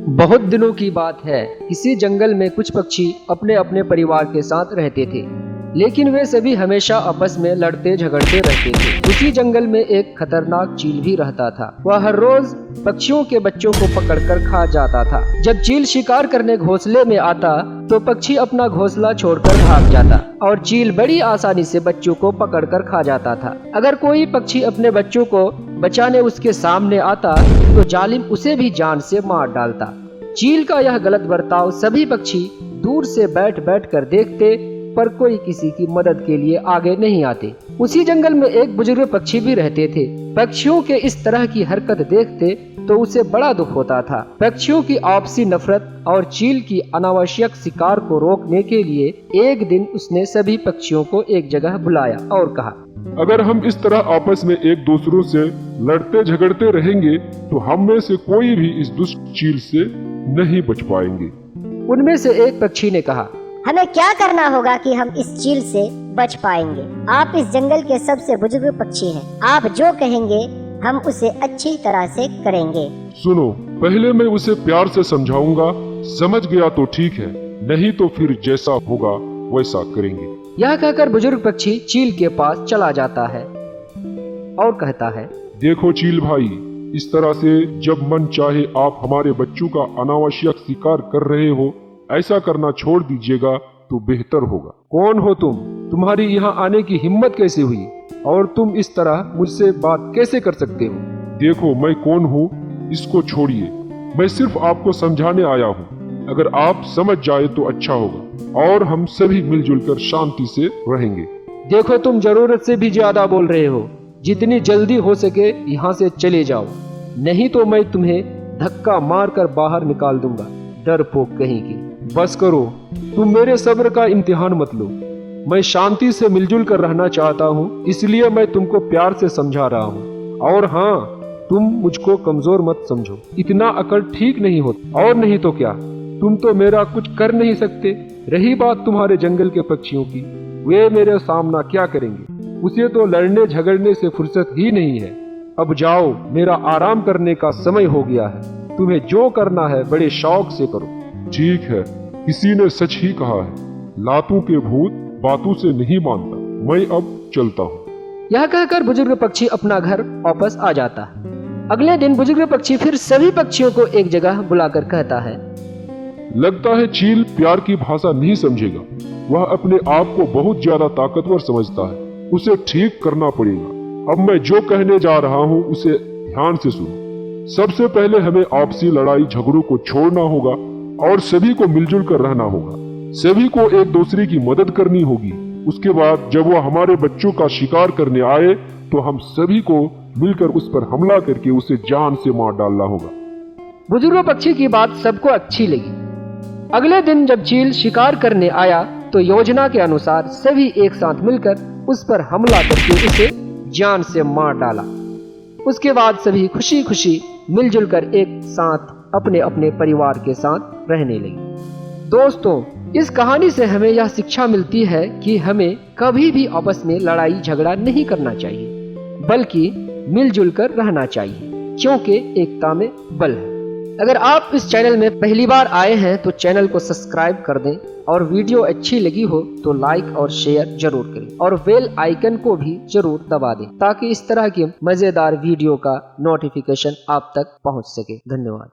बहुत दिनों की बात है, किसी जंगल में कुछ पक्षी अपने अपने परिवार के साथ रहते थे, लेकिन वे सभी हमेशा आपस में लड़ते झगड़ते रहते थे। उसी जंगल में एक खतरनाक चील भी रहता था। वह हर रोज पक्षियों के बच्चों को पकड़कर खा जाता था। जब चील शिकार करने घोंसले में आता तो पक्षी अपना घोंसला छोड़कर भाग जाता और चील बड़ी आसानी से बच्चों को पकड़कर खा जाता था। अगर कोई पक्षी अपने बच्चों को बचाने उसके सामने आता तो जालिम उसे भी जान से मार डालता। चील का यह गलत बर्ताव सभी पक्षी दूर से बैठ बैठ कर देखते, पर कोई किसी की मदद के लिए आगे नहीं आते। उसी जंगल में एक बुजुर्ग पक्षी भी रहते थे। पक्षियों के इस तरह की हरकत देखते तो उसे बड़ा दुख होता था। पक्षियों की आपसी नफरत और चील की अनावश्यक शिकार को रोकने के लिए एक दिन उसने सभी पक्षियों को एक जगह बुलाया और कहा, अगर हम इस तरह आपस में एक दूसरों से लड़ते झगड़ते रहेंगे तो हम में से कोई भी इस दुष्ट चील से नहीं बच पाएंगे। उनमें से एक पक्षी ने कहा, हमें क्या करना होगा कि हम इस चील से बच पाएंगे? आप इस जंगल के सबसे बुजुर्ग पक्षी हैं। आप जो कहेंगे हम उसे अच्छी तरह से करेंगे। सुनो, पहले मैं उसे प्यार से समझाऊंगा, समझ गया तो ठीक है, नहीं तो फिर जैसा होगा वैसा करेंगे। यह कहकर बुजुर्ग पक्षी चील के पास चला जाता है और कहता है, देखो चील भाई, इस तरह से जब मन चाहे आप हमारे बच्चों का अनावश्यक शिकार कर रहे हो, ऐसा करना छोड़ दीजिएगा तो बेहतर होगा। कौन हो तुम? तुम्हारी यहाँ आने की हिम्मत कैसे हुई? और तुम इस तरह मुझसे बात कैसे कर सकते हो? देखो मैं कौन हूँ, इसको छोड़िए, मैं सिर्फ आपको समझाने आया हूँ। अगर आप समझ जाए तो अच्छा होगा और हम सभी मिलजुल कर शांति से रहेंगे। देखो, तुम जरूरत से भी ज्यादा बोल रहे हो। जितनी जल्दी हो सके यहाँ से चले जाओ, नहीं तो मैं तुम्हें धक्का मार कर बाहर निकाल दूंगा। डरपोक कहीं की। बस करो, तुम मेरे सब्र का इम्तिहान मत लो। मैं शांति से मिलजुल कर रहना चाहता हूँ, इसलिए मैं तुमको प्यार से समझा रहा हूँ। और हाँ, तुम मुझको कमजोर मत समझो, इतना अकड़ ठीक नहीं होता। और नहीं तो क्या, तुम तो मेरा कुछ कर नहीं सकते। रही बात तुम्हारे जंगल के पक्षियों की, वे मेरे सामना क्या करेंगे? उसे तो लड़ने झगड़ने से फुर्सत ही नहीं है। अब जाओ, मेरा आराम करने का समय हो गया है। तुम्हें जो करना है बड़े शौक से करो। ठीक है, किसी ने सच ही कहा है, लातों के भूत बातों से नहीं मानता। मैं अब चलता हूँ। यह कहकर बुजुर्ग पक्षी अपना घर वापस आ जाता है। अगले दिन बुजुर्ग पक्षी फिर सभी पक्षियों को एक जगह बुलाकर कहता है, लगता है चील प्यार की भाषा नहीं समझेगा। वह अपने आप को बहुत ज्यादा ताकतवर समझता है। उसे ठीक करना पड़ेगा। अब मैं जो कहने जा रहा हूँ उसे ध्यान से सुनो। सबसे पहले हमें आपसी लड़ाई झगड़ों को छोड़ना होगा और सभी को मिलजुल कर रहना होगा। सभी को एक दूसरे की मदद करनी होगी। उसके बाद जब वह हमारे बच्चों का शिकार करने आए तो हम सभी को मिलकर उस पर हमला करके उसे जान से मार डालना होगा। बुजुर्ग पक्षी की बात सबको अच्छी लगी। अगले दिन जब चील शिकार करने आया तो योजना के अनुसार सभी एक साथ मिलकर उस पर हमला करके उसे जान से मार डाला। उसके बाद सभी खुशी खुशी मिलजुल कर एक साथ अपने अपने परिवार के साथ रहने लगे। दोस्तों, इस कहानी से हमें यह शिक्षा मिलती है कि हमें कभी भी आपस में लड़ाई झगड़ा नहीं करना चाहिए, बल्कि मिलजुल कर रहना चाहिए, क्योंकि एकता में बल है। अगर आप इस चैनल में पहली बार आए हैं तो चैनल को सब्सक्राइब कर दें और वीडियो अच्छी लगी हो तो लाइक और शेयर जरूर करें और बेल आइकन को भी जरूर दबा दें ताकि इस तरह की मजेदार वीडियो का नोटिफिकेशन आप तक पहुंच सके। धन्यवाद।